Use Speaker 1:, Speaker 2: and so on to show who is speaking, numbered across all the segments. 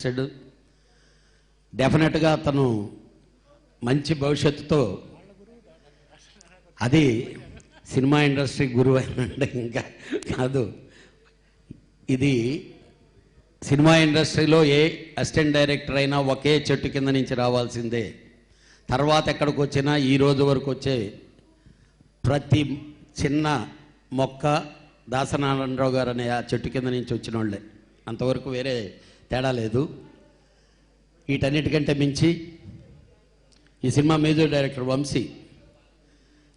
Speaker 1: చేశాడు. డెఫినెట్గా అతను మంచి భవిష్యత్తుతో, అది సినిమా ఇండస్ట్రీ గురువు అంటే ఇంకా కాదు, ఇది సినిమా ఇండస్ట్రీలో ఏ అసిస్టెంట్ డైరెక్టర్ అయినా ఒకే చెట్టు కింద నుంచి రావాల్సిందే. తర్వాత ఎక్కడికి వచ్చినా ఈ రోజు వరకు వచ్చే ప్రతి చిన్న మొక్క దాసనారాయణరావు గారు అనే ఆ చెట్టు కింద నుంచి వచ్చిన వాళ్ళే, అంతవరకు వేరే తేడా లేదు. వీటన్నిటికంటే మించి ఈ సినిమా మ్యూజిక్ డైరెక్టర్ వంశీ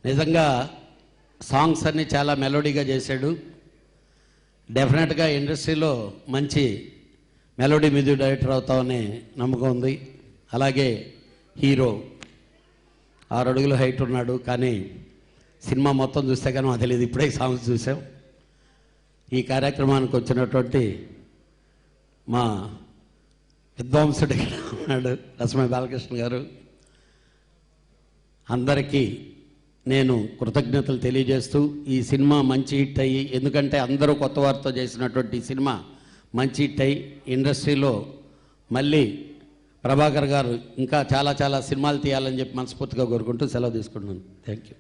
Speaker 1: నిజంగా సాంగ్స్ అన్నీ చాలా మెలోడీగా చేశాడు. డెఫినెట్గా ఇండస్ట్రీలో మంచి మెలోడీ మ్యూజిక్ డైరెక్టర్ అవుతామనే నమ్మకం ఉంది. అలాగే హీరో 6 అడుగుల హైట్ ఉన్నాడు, కానీ సినిమా మొత్తం చూస్తే కానీ మాకు తెలియదు, ఇప్పుడే సాంగ్స్ చూసాం. ఈ కార్యక్రమానికి వచ్చినటువంటి మా విద్వాంసుడు ఇక్కడ ఉన్నాడు, రసమై బాలకృష్ణ గారు, అందరికీ నేను కృతజ్ఞతలు తెలియజేస్తూ ఈ సినిమా మంచి హిట్ అయ్యి, ఎందుకంటే అందరూ కొత్త వారితో చేసినటువంటి సినిమా మంచి హిట్ అయ్యి ఇండస్ట్రీలో మళ్ళీ ప్రభాకర్ గారు ఇంకా చాలా చాలా సినిమాలు తీయాలని చెప్పి మనస్ఫూర్తిగా కోరుకుంటూ సెలవు తీసుకుంటున్నాను. Thank you.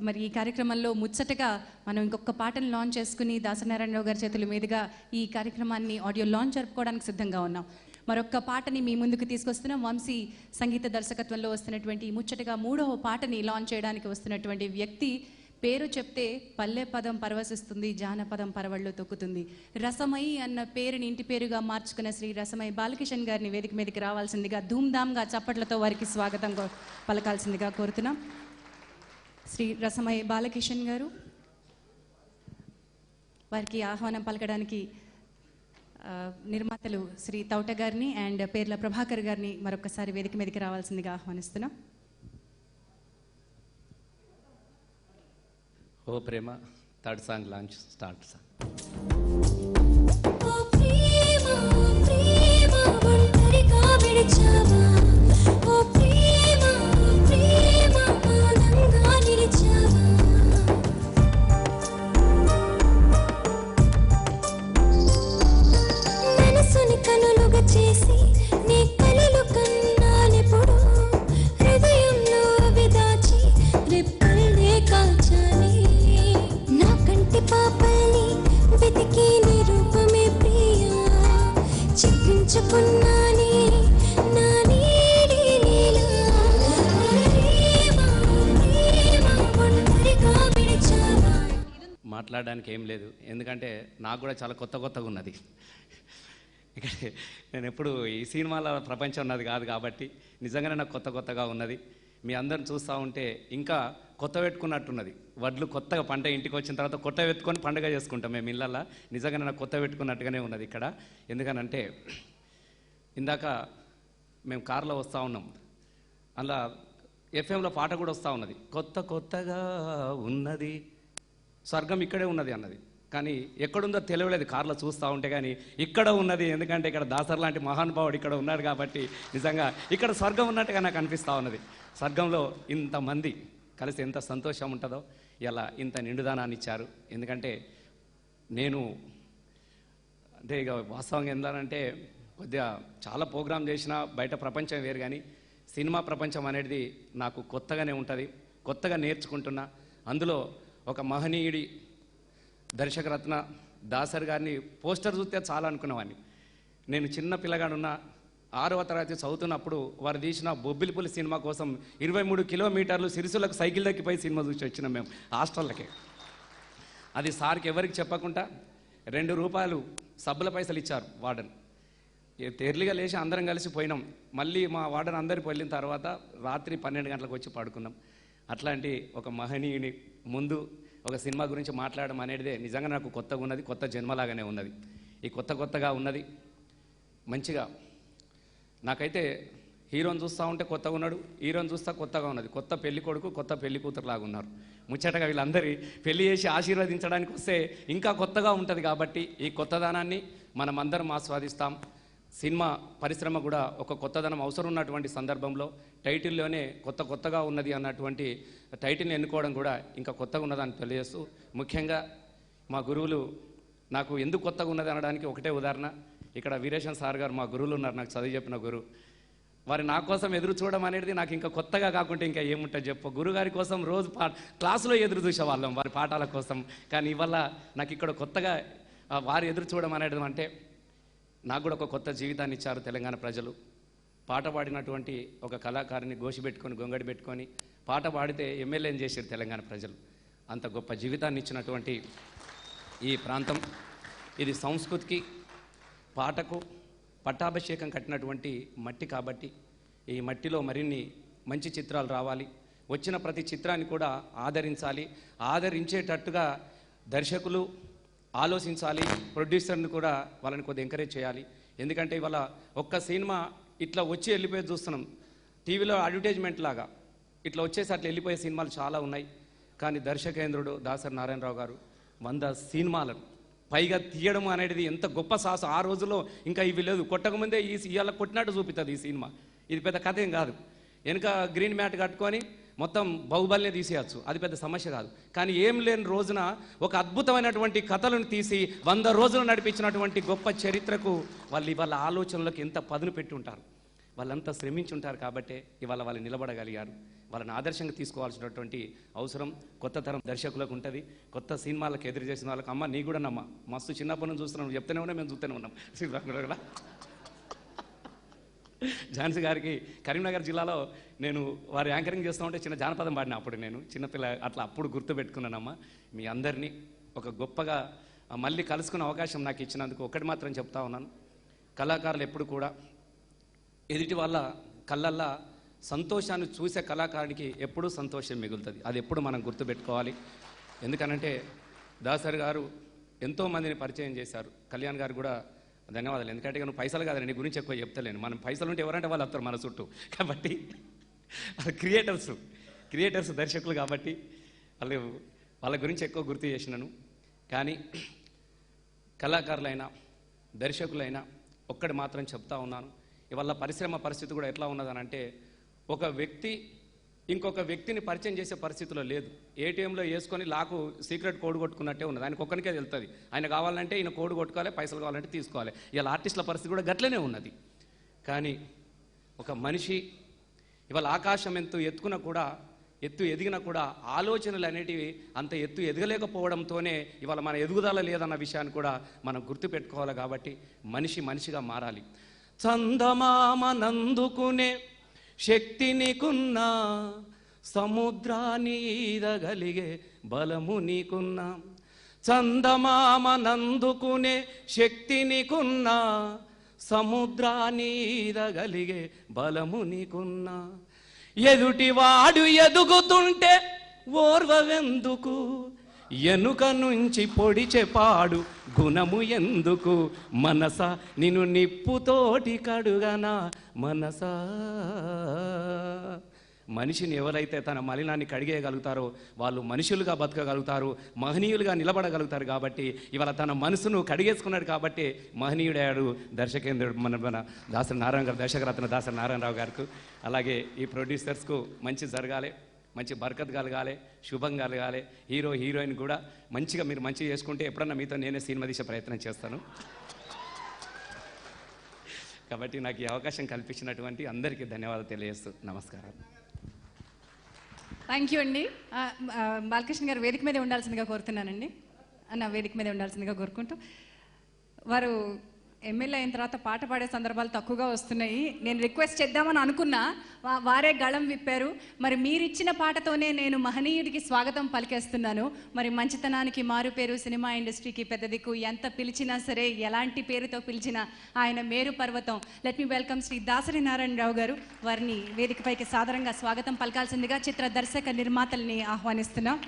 Speaker 2: మరి ఈ కార్యక్రమంలో ముచ్చటగా మనం ఇంకొక పాటను లాంచ్ చేసుకుని దాసనారాయణరావు గారి చేతుల మీదుగా ఈ కార్యక్రమాన్ని ఆడియో లాంచ్ జరుపుకోవడానికి సిద్ధంగా ఉన్నాం. మరొక పాటని మీ ముందుకు తీసుకొస్తున్నాం. వంశీ సంగీత దర్శకత్వంలో వస్తున్నటువంటి ముచ్చటగా 3వ పాటని లాంచ్ చేయడానికి వస్తున్నటువంటి వ్యక్తి పేరు చెప్తే పల్లె పదం పరవశిస్తుంది, జానపదం పరవళ్ళు తొక్కుతుంది. రసమై అన్న పేరుని ఇంటి పేరుగా మార్చుకున్న శ్రీ రసమై బాలకిషన్ గారిని వేదిక మీదకి రావాల్సిందిగా ధూమ్ధామ్గా చప్పట్లతో వారికి స్వాగతం పలకాల్సిందిగా కోరుతున్నాం. శ్రీ రసమై బాలకిషన్ గారు, వారికి ఆహ్వానం పలకడానికి నిర్మాతలు శ్రీ తౌట గారిని అండ్ పేర్ల ప్రభాకర్ గారిని మరొకసారి వేదిక మీదకి రావాల్సిందిగా ఆహ్వానిస్తున్నాం.
Speaker 3: O Prema third song launch start sir. మాట్లాడడానికి ఏం లేదు, ఎందుకంటే నాకు కూడా చాలా కొత్తగా ఉన్నది. ఇక్కడ నేను ఎప్పుడు ఈ సినిమాల ప్రపంచం ఉన్నది కాదు కాబట్టి నిజంగానే నాకు కొత్తగా ఉన్నది. మీ అందరిని చూస్తూ ఉంటే ఇంకా కొత్త పెట్టుకున్నట్టున్నది. వడ్లు కొత్తగా పంట ఇంటికి వచ్చిన తర్వాత కొత్త పెట్టుకొని పండుగ చేసుకుంటాం మేము ఇళ్ళల్లో. నిజంగానే నాకు కొత్త పెట్టుకున్నట్టుగానే ఉన్నది ఇక్కడ. ఎందుకనంటే ఇందాక మేము కారులో వస్తూ ఉన్నాం, అలా ఎఫ్ఎంలో పాట కూడా వస్తూ ఉన్నది, కొత్తగా ఉన్నది స్వర్గం ఇక్కడే ఉన్నది అన్నది. కానీ ఎక్కడుందో తెలియలేదు కారులో చూస్తూ ఉంటే, కానీ ఇక్కడ ఉన్నది. ఎందుకంటే ఇక్కడ దాసర్ లాంటి మహానుభావుడు ఇక్కడ ఉన్నాడు కాబట్టి నిజంగా ఇక్కడ స్వర్గం ఉన్నట్టుగా నాకు అనిపిస్తూ ఉన్నది. స్వర్గంలో ఇంతమంది కలిసి ఎంత సంతోషం ఉంటుందో, ఇలా ఇంత నిండుదానాన్ని ఇచ్చారు. ఎందుకంటే నేను అంటే ఇక వాస్తవంగా ఏంటంటే కొద్దిగా చాలా ప్రోగ్రాం చేసినా బయట ప్రపంచం వేరు, కానీ సినిమా ప్రపంచం అనేది నాకు కొత్తగానే ఉంటుంది, కొత్తగా నేర్చుకుంటున్నా. అందులో ఒక మహనీయుడి దర్శకరత్న దాసర్ గారిని పోస్టర్ చూస్తే చాలా అనుకునేవాడిని. నేను చిన్న పిల్లగాడున్న 6వ తరగతి చదువుతున్నప్పుడు వారు తీసిన బొబ్బిలిపులి సినిమా కోసం 23 కిలోమీటర్లు సిరిసులకు సైకిల్ దక్కిపోయి సినిమా చూసి వచ్చినాం మేము హాస్టళ్ళకి. అది సార్కి ఎవరికి చెప్పకుండా 2 రూపాయలు సబ్బుల పైసలు ఇచ్చారు వార్డెన్. తెర్లిగా లేచి అందరం కలిసి పోయినాం. మళ్ళీ మా వార్డెన్ అందరికి వెళ్ళిన తర్వాత రాత్రి 12 గంటలకు వచ్చి పడుకున్నాం. అట్లాంటి ఒక మహనీయుని ముందు ఒక సినిమా గురించి మాట్లాడడం అనేది నిజంగా నాకు కొత్తగా ఉన్నది, కొత్త జన్మలాగానే ఉన్నది. ఈ కొత్తగా ఉన్నది మంచిగా. నాకైతే హీరోని చూస్తూ ఉంటే కొత్తగా ఉన్నాడు, హీరోని చూస్తా కొత్తగా ఉన్నది. కొత్త పెళ్లి కొడుకు, కొత్త పెళ్లి కూతురు లాగా ఉన్నారు. ముచ్చటగా వీళ్ళందరి పెళ్లి చేసి ఆశీర్వదించడానికి వస్తే ఇంకా కొత్తగా ఉంటుంది. కాబట్టి ఈ కొత్తదనాన్ని మనం అందరం ఆస్వాదిస్తాం. సినిమా పరిశ్రమ కూడా ఒక కొత్తదనం అవసరం ఉన్నటువంటి సందర్భంలో టైటిల్లోనే కొత్తగా ఉన్నది అన్నటువంటి టైటిల్ని ఎన్నుకోవడం కూడా ఇంకా కొత్తగా ఉన్నదని తెలియజేస్తూ, ముఖ్యంగా మా గురువులు నాకు ఎందుకు కొత్తగా ఉన్నది అనడానికి ఒకటే ఉదాహరణ. ఇక్కడ వీరేశం సార్ గారు మా గురువులు ఉన్నారు, నాకు చదివి చెప్పిన గురువు. వారి నా కోసం ఎదురు చూడడం అనేది నాకు ఇంకా కొత్తగా కాకుంటే ఇంకా ఏముంటుంది చెప్పు. గురుగారి కోసం రోజు క్లాసులో ఎదురు చూసేవాళ్ళం వారి పాఠాల కోసం. కానీ ఇవాళ నాకు ఇక్కడ కొత్తగా వారు ఎదురు చూడడం అనేది అంటే నాకు కూడా ఒక కొత్త జీవితాన్ని ఇచ్చారు తెలంగాణ ప్రజలు. పాట పాడినటువంటి ఒక కళాకారుని గోషిపెట్టుకొని గొంగడి పెట్టుకొని పాట పాడితే ఎమ్మెల్యేని చేశారు తెలంగాణ ప్రజలు. అంత గొప్ప జీవితాన్ని ఇచ్చినటువంటి ఈ ప్రాంతం, ఇది సంస్కృతికి పాటకు పట్టాభిషేకం కట్టినటువంటి మట్టి కాబట్టి ఈ మట్టిలో మరిన్ని మంచి చిత్రాలు రావాలి. వచ్చిన ప్రతి చిత్రాన్ని కూడా ఆదరించాలి. ఆదరించేటట్టుగా దర్శకులు ఆలోచించాలి, ప్రొడ్యూసర్ని కూడా వాళ్ళని కొద్దిగా ఎంకరేజ్ చేయాలి. ఎందుకంటే ఇవాళ ఒక్క సినిమా ఇట్లా వచ్చి వెళ్ళిపోయి చూస్తున్నాం, టీవీలో అడ్వర్టైజ్మెంట్ లాగా ఇట్లా వచ్చేసి అట్లా వెళ్ళిపోయే సినిమాలు చాలా ఉన్నాయి. కానీ దర్శకేంద్రుడు దాసరి నారాయణరావు గారు 100 సినిమాలను పైగా తీయడం అనేది ఎంత గొప్ప సాహసం. ఆ రోజుల్లో ఇంకా ఇవి లేదు, కొట్టకముందే ఇవాళ కొట్టినట్టు చూపిస్తుంది ఈ సినిమా. ఇది పెద్ద కథ ఏం కాదు, వెనుక గ్రీన్ మ్యాట్ కట్టుకొని మొత్తం బాహుబలినే తీసేయచ్చు, అది పెద్ద సమస్య కాదు. కానీ ఏం లేని రోజున ఒక అద్భుతమైనటువంటి కథలను తీసి 100 రోజులు నడిపించినటువంటి గొప్ప చరిత్రకు వాళ్ళు ఇవాళ ఆలోచనలకు ఎంత పదును పెట్టి ఉంటారు, వాళ్ళంతా శ్రమించి ఉంటారు. కాబట్టే ఇవాళ వాళ్ళు నిలబడగలిగారు. వాళ్ళని ఆదర్శంగా తీసుకోవాల్సినటువంటి అవసరం కొత్త తరం దర్శకులకు ఉంటుంది. కొత్త సినిమాలకు ఎదురు చేసిన వాళ్ళకి అమ్మ నీ కూడా నమ్మ మస్తు చిన్నప్పటి నుంచి చూస్తున్నాం, చెప్తూనే ఉన్నాం, మేము చూస్తూనే ఉన్నాం. కూడా ఝాన్సీ గారికి కరీంనగర్ జిల్లాలో నేను వారి యాంకరింగ్ చేస్తూ ఉంటే చిన్న జానపదం పాడిన అప్పుడు నేను చిన్నపిల్ల అట్లా అప్పుడు గుర్తు పెట్టుకున్నానమ్మా. మీ అందరినీ ఒక గొప్పగా మళ్ళీ కలుసుకునే అవకాశం నాకు ఇచ్చినందుకు ఒకటి మాత్రం చెప్తా ఉన్నాను, కళాకారులు ఎప్పుడు కూడా ఎదుటి వాళ్ళ కళ్ళల్లా సంతోషాన్ని చూసే కళాకారుడికి ఎప్పుడూ సంతోషం మిగులుతుంది. అది ఎప్పుడు మనం గుర్తుపెట్టుకోవాలి. ఎందుకనంటే దాసరి గారు ఎంతోమందిని పరిచయం చేశారు. కళ్యాణ్ గారు కూడా ధన్యవాదాలు. ఎందుకంటే నువ్వు పైసలు కాదని నీ గురించి ఎక్కువ చెప్తలేను, మనం పైసలు ఉంటే ఎవరంటే వాళ్ళు వస్తారు మన చుట్టూ. కాబట్టి క్రియేటర్స్ దర్శకులు కాబట్టి వాళ్ళ గురించి ఎక్కువ గుర్తు చేసినాను. కానీ కళాకారులైనా దర్శకులైనా ఒక్కటి మాత్రం చెప్తా ఉన్నాను, ఇవాళ పరిశ్రమ పరిస్థితి కూడా ఎట్లా ఉన్నదనంటే ఒక వ్యక్తి ఇంకొక వ్యక్తిని పరిచయం చేసే పరిస్థితిలో లేదు. ఏటీఎంలో వేసుకొని లాకు సీక్రెట్ కోడ్ కొట్టుకున్నట్టే ఉన్నది, ఆయనకు ఒక్కరికే వెళ్తుంది. ఆయన కావాలంటే ఈయన కోడ్ కొట్టుకోవాలి, పైసలు కావాలంటే తీసుకోవాలి. ఇలా ఆర్టిస్టుల పరిస్థితి కూడా గట్లనే ఉన్నది. కానీ ఒక మనిషి ఇవాళ ఆకాశం ఎత్తుకున్నా కూడా ఎదిగినా కూడా ఆలోచనలు అనేటివి అంత ఎదగలేకపోవడంతోనే ఇవాళ మన ఎదుగుదల లేదన్న విషయాన్ని కూడా మనం గుర్తుపెట్టుకోవాలి. కాబట్టి మనిషిగా మారాలి. చందమామ నందుకునే శక్తి నీకున్నా, సముద్రాన్ని ఈదగలిగే బలము నీకున్నా. చందమామ నందుకునే శక్తి నీకున్నా, సముద్రాన్ని ఈదగలిగే బలము నీకున్నా. ఎదుటివాడు ఎదుగుతుంటే ఓర్వవెందుకు, ఎనుక నుంచి పొడిచె పాడు గుణము ఎందుకు. మనస నిన్ను నిప్పుతోటి కడుగనా మనసా. మనిషిని ఎవరైతే తన మలినాన్ని కడిగేయగలుగుతారో వాళ్ళు మనుషులుగా బతకగలుగుతారు, మహనీయులుగా నిలబడగలుగుతారు. కాబట్టి ఇవాళ తన మనసును కడిగేసుకున్నాడు కాబట్టి మహనీయుడయ్యాడు దర్శకేంద్రుడు మన దాసరి నారాయణ గారు, దర్శకరత్న దాసరి నారాయణరావు గారికి. అలాగే ఈ ప్రొడ్యూసర్స్కు మంచి జరగాలి, మంచి బర్కత్ కలగాలి, శుభం కలగాలి. హీరోయిన్ కూడా మంచిగా మీరు మంచిగా చేసుకుంటే ఎప్పుడన్నా మీతో నేనే సినిమా తీసే ప్రయత్నం చేస్తాను. కాబట్టి నాకు ఈ అవకాశం కల్పించినటువంటి అందరికీ ధన్యవాదాలు తెలియజేస్తూ నమస్కారం.
Speaker 2: థ్యాంక్ యూ అండి. బాలకృష్ణ గారు వేదిక మీదే ఉండాల్సిందిగా కోరుతున్నానండి. వేదిక మీదే ఉండాల్సిందిగా కోరుకుంటూ, వారు ఎమ్మెల్యే అయిన తర్వాత పాట పాడే సందర్భాలు తక్కువగా వస్తున్నాయి. నేను రిక్వెస్ట్ చేద్దామని అనుకున్నా, వారే గళం విప్పారు. మరి మీరిచ్చిన పాటతోనే నేను మహనీయుడికి స్వాగతం పలికేస్తున్నాను. మరి మంచితనానికి మారు పేరు, సినిమా ఇండస్ట్రీకి పెద్ద దిక్కు, ఎంత పిలిచినా సరే ఎలాంటి పేరుతో పిలిచినా ఆయన మేరు పర్వతం. Let me welcome Shri Dasari Narayanarao garu. వారిని వేదికపైకి సాదరంగా స్వాగతం పలకాల్సిందిగా చిత్ర దర్శక నిర్మాతల్ని ఆహ్వానిస్తున్నాం.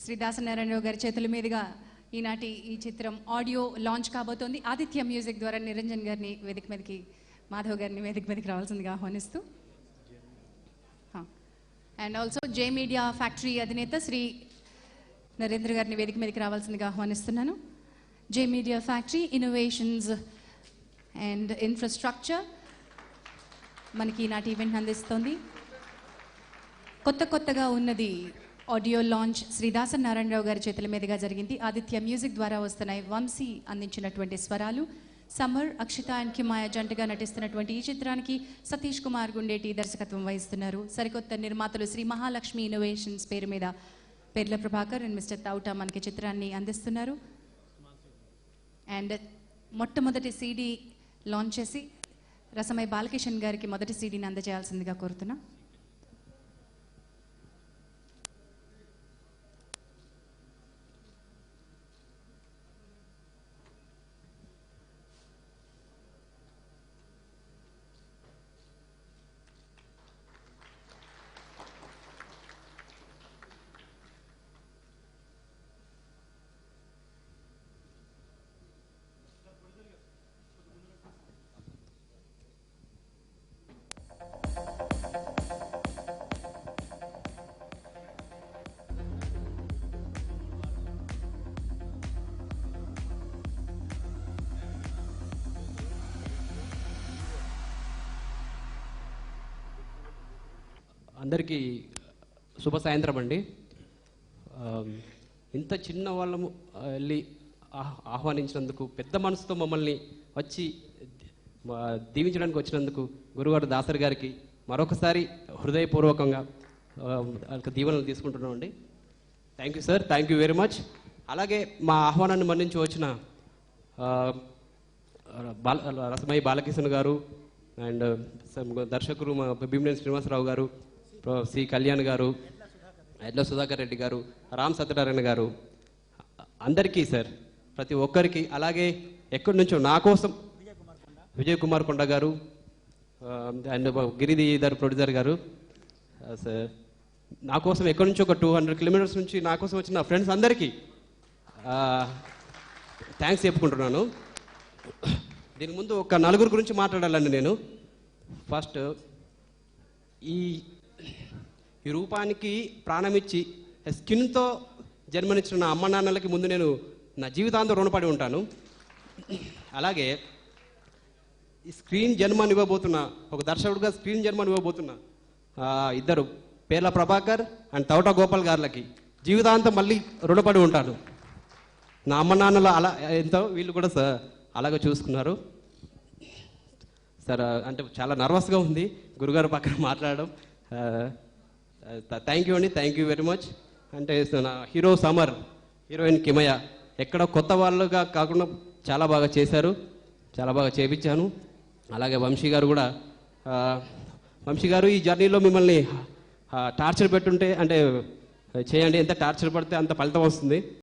Speaker 2: శ్రీ దాసరి నారాయణరావు గారి చేతుల మీదుగా ఈనాటి ఈ చిత్రం ఆడియో లాంచ్ కాబోతోంది. ఆదిత్య మ్యూజిక్ ద్వారా నిరంజన్ గారిని వేదిక మీదకి, మాధవ్ గారిని వేదిక మీదకి రావాల్సిందిగా ఆహ్వానిస్తూ, and also J media factory అధినేత శ్రీ నరేంద్ర గారిని వేదిక మీదకి రావాల్సిందిగా ఆహ్వానిస్తున్నాను. జే media factory innovations and infrastructure మనకి ఈనాటి ఈవెంట్ అందిస్తోంది. కొత్తగా ఉన్నది ఆడియో లాంచ్ శ్రీ దాసరి నారాయణరావు గారి చేతుల మీదుగా జరిగింది. ఆదిత్య మ్యూజిక్ ద్వారా వస్తున్నాయి. వంశీ అందించినటువంటి స్వరాలు. సమర్, అక్షిత అండ్ కిమాయ జంటగా నటిస్తున్నటువంటి ఈ చిత్రానికి సతీష్ కుమార్ గుండేటి దర్శకత్వం వహిస్తున్నారు. సరికొత్త నిర్మాతలు శ్రీ మహాలక్ష్మి ఇన్నోవేషన్స్ పేరు మీద పేర్ల ప్రభాకర్ అండ్ మిస్టర్ తౌటా మనకి చిత్రాన్ని అందిస్తున్నారు. అండ్ మొట్టమొదటి సీడీ లాంచ్ చేసి రసమై బాలకిషన్ గారికి మొదటి సీడీని అందజేయాల్సిందిగా కోరుతున్నా.
Speaker 4: అందరికీ శుభ సాయంత్రం అండి. ఇంత చిన్న వాళ్ళము వెళ్ళి ఆహ్వానించినందుకు, పెద్ద మనసుతో మమ్మల్ని వచ్చి దీవించడానికి వచ్చినందుకు గురుగారు దాసరి గారికి మరొకసారి హృదయపూర్వకంగా దీవెనలు తీసుకుంటున్నామండి. Thank you sir, thank you very much. అలాగే మా ఆహ్వానాన్ని మన్నించి వచ్చిన రసమయ్య బాలకిషన్ గారు అండ్ దర్శకులు భీమనేని శ్రీనివాసరావు గారు, సి కళ్యాణ్ గారు, ఎడ్ల సుధాకర్ రెడ్డి గారు, రామ్ సత్యనారాయణ గారు, అందరికీ సార్, ప్రతి ఒక్కరికి, అలాగే ఎక్కడి నుంచో నా కోసం విజయ్ కుమార్ కొండ గారు అండ్ గిరిధర్ ప్రొడ్యూసర్ గారు సార్, నా కోసం ఎక్కడి నుంచో ఒక 200 కిలోమీటర్స్ నుంచి నా కోసం వచ్చిన ఫ్రెండ్స్ అందరికీ థ్యాంక్స్ చెప్పుకుంటున్నాను. దీని ముందు ఒక నలుగురు గురించి మాట్లాడాలండి నేను. ఫస్ట్, ఈ రూపానికి ప్రాణమిచ్చి స్కిన్తో జన్మనిచ్చిన నా అమ్మ నాన్నలకి ముందు నేను నా జీవితాంతం రుణపడి ఉంటాను. అలాగే ఈ స్క్రీన్ జన్మనివ్వబోతున్న, ఒక దర్శకుడిగా స్క్రీన్ జన్మనివ్వబోతున్న ఇద్దరు పేర్ల ప్రభాకర్ అండ్ తౌటా గోపాల్ గారులకి జీవితాంతం మళ్ళీ రుణపడి ఉంటాను. నా అమ్మ నాన్నలు అలా ఎంతో వీళ్ళు కూడా సార్ అలాగే చూసుకున్నారు సార్. అంటే చాలా నర్వస్గా ఉంది గురుగారు పక్కన మాట్లాడడం. థ్యాంక్ యూ అండి, థ్యాంక్ యూ వెరీ మచ్. అంటే నా హీరో సమర్, హీరోయిన్ కిమయ ఎక్కడ కొత్త వాళ్ళుగా కాకుండా చాలా బాగా చేశారు, చాలా బాగా చేపించాను. అలాగే వంశీ గారు కూడా, వంశీ గారు ఈ జర్నీలో మిమ్మల్ని టార్చర్ పెట్టుంటే, అంటే చేయండి, ఎంత టార్చర్ పడితే అంత ఫలితం వస్తుంది.